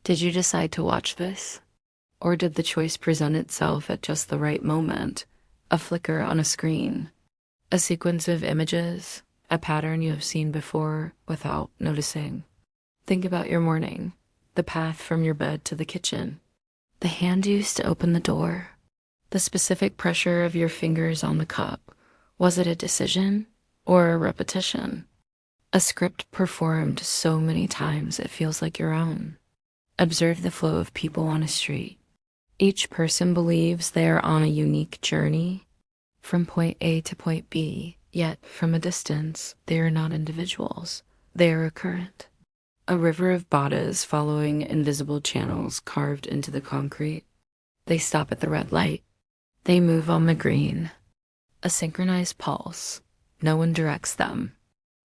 Did you decide to watch this? Or did the choice present itself at just the right moment? A flicker on a screen, a sequence of images, a pattern you have seen before without noticing. Think about your morning, the path from your bed to the kitchen, the hand used to open the door, the specific pressure of your fingers on the cup. Was it a decision or a repetition? A script performed so many times it feels like your own. Observe the flow of people on a street. Each person believes they are on a unique journey from point A to point B, yet from a distance, they are not individuals. They are a current. A river of bodies following invisible channels carved into the concrete. They stop at the red light. They move on the green. A synchronized pulse. No one directs them.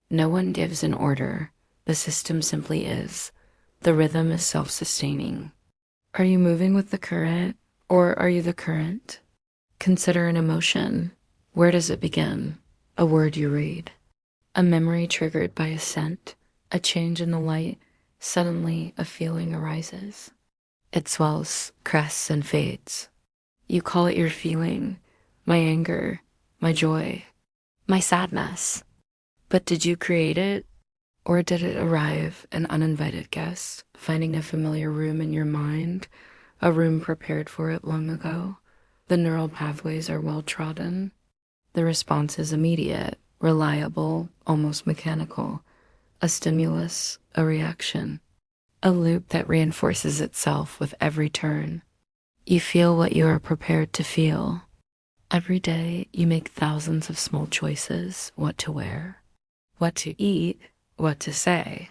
No one gives an order. The system simply is. The rhythm is self-sustaining. Are you moving with the current, or are you the current? Consider an emotion. Where does it begin? A word you read. A memory triggered by a scent. A change in the light. Suddenly, a feeling arises. It swells, crests, and fades. You call it your feeling, my anger, my joy, my sadness. But did you create it? Or did it arrive an uninvited guest, finding a familiar room in your mind, a room prepared for it long ago? The neural pathways are well trodden. The response is immediate, reliable, almost mechanical. A stimulus, a reaction. A loop that reinforces itself with every turn. You feel what you are prepared to feel. Every day, you make thousands of small choices: what to wear, what to eat, what to say.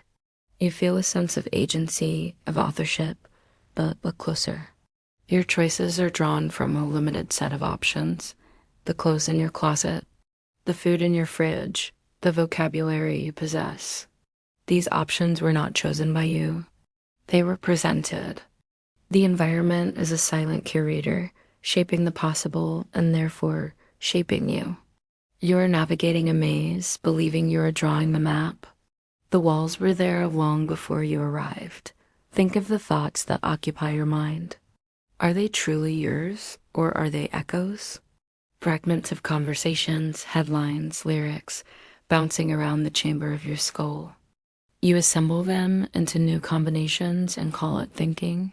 You feel a sense of agency, of authorship, but look closer. Your choices are drawn from a limited set of options: the clothes in your closet, the food in your fridge, the vocabulary you possess. These options were not chosen by you. They were presented. The environment is a silent curator, shaping the possible and therefore shaping you. You are navigating a maze, believing you are drawing the map. The walls were there long before you arrived. Think of the thoughts that occupy your mind. Are they truly yours, or are they echoes? Fragments of conversations, headlines, lyrics, bouncing around the chamber of your skull. You assemble them into new combinations and call it thinking.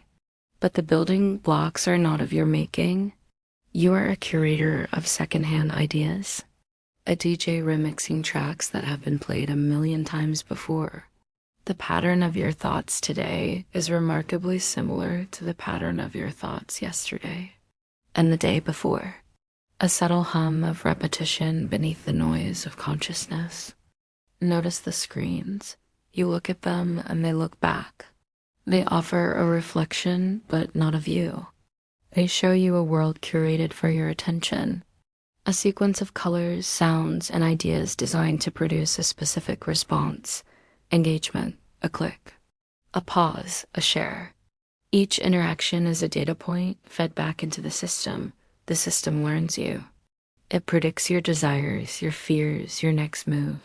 But the building blocks are not of your making. You are a curator of secondhand ideas. A DJ remixing tracks that have been played 1,000,000 times before. The pattern of your thoughts today is remarkably similar to the pattern of your thoughts yesterday and the day before. A subtle hum of repetition beneath the noise of consciousness. Notice the screens. You look at them and they look back. They offer a reflection, but not of you. They show you a world curated for your attention. A sequence of colors, sounds, and ideas designed to produce a specific response. Engagement, a click. A pause, a share. Each interaction is a data point fed back into the system. The system learns you. It predicts your desires, your fears, your next move.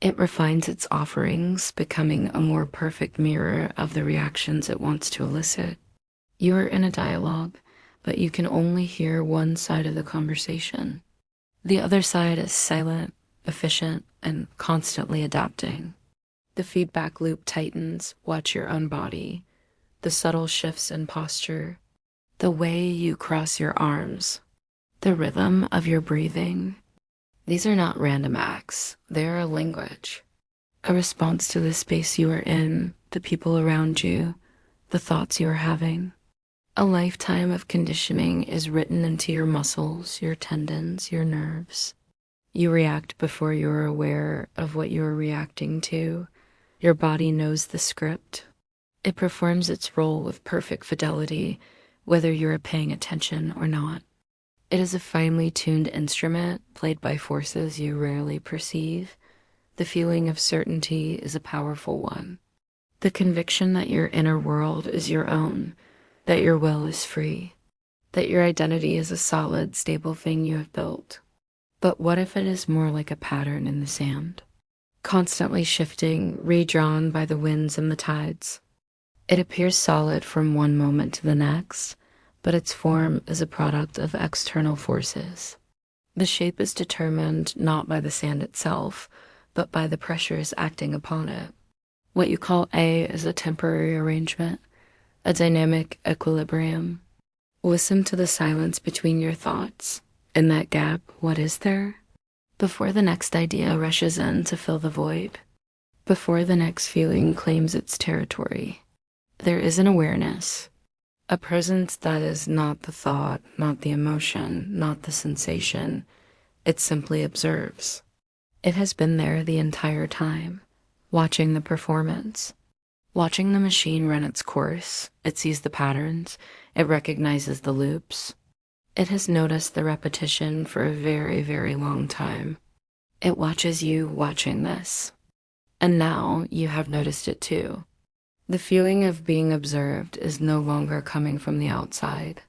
It refines its offerings, becoming a more perfect mirror of the reactions it wants to elicit. You are in a dialogue, but you can only hear one side of the conversation. The other side is silent, efficient, and constantly adapting. The feedback loop tightens. Watch your own body. The subtle shifts in posture. The way you cross your arms. The rhythm of your breathing. These are not random acts. They are a language. A response to the space you are in, the people around you, the thoughts you are having. A lifetime of conditioning is written into your muscles, your tendons, your nerves. You react before you are aware of what you are reacting to. Your body knows the script. It performs its role with perfect fidelity, whether you are paying attention or not. It is a finely tuned instrument played by forces you rarely perceive. The feeling of certainty is a powerful one. The conviction that your inner world is your own, that your will is free, that your identity is a solid, stable thing you have built. But what if it is more like a pattern in the sand, constantly shifting, redrawn by the winds and the tides? It appears solid from one moment to the next, but its form is a product of external forces. The shape is determined not by the sand itself, but by the pressures acting upon it. What you call A is a temporary arrangement, a dynamic equilibrium. Listen to the silence between your thoughts. In that gap, what is there? Before the next idea rushes in to fill the void, before the next feeling claims its territory, there is an awareness, a presence that is not the thought, not the emotion, not the sensation. It simply observes. It has been there the entire time, watching the performance, watching the machine run its course. It sees the patterns, it recognizes the loops. It has noticed the repetition for a very, very long time. It watches you watching this. And now you have noticed it too. The feeling of being observed is no longer coming from the outside.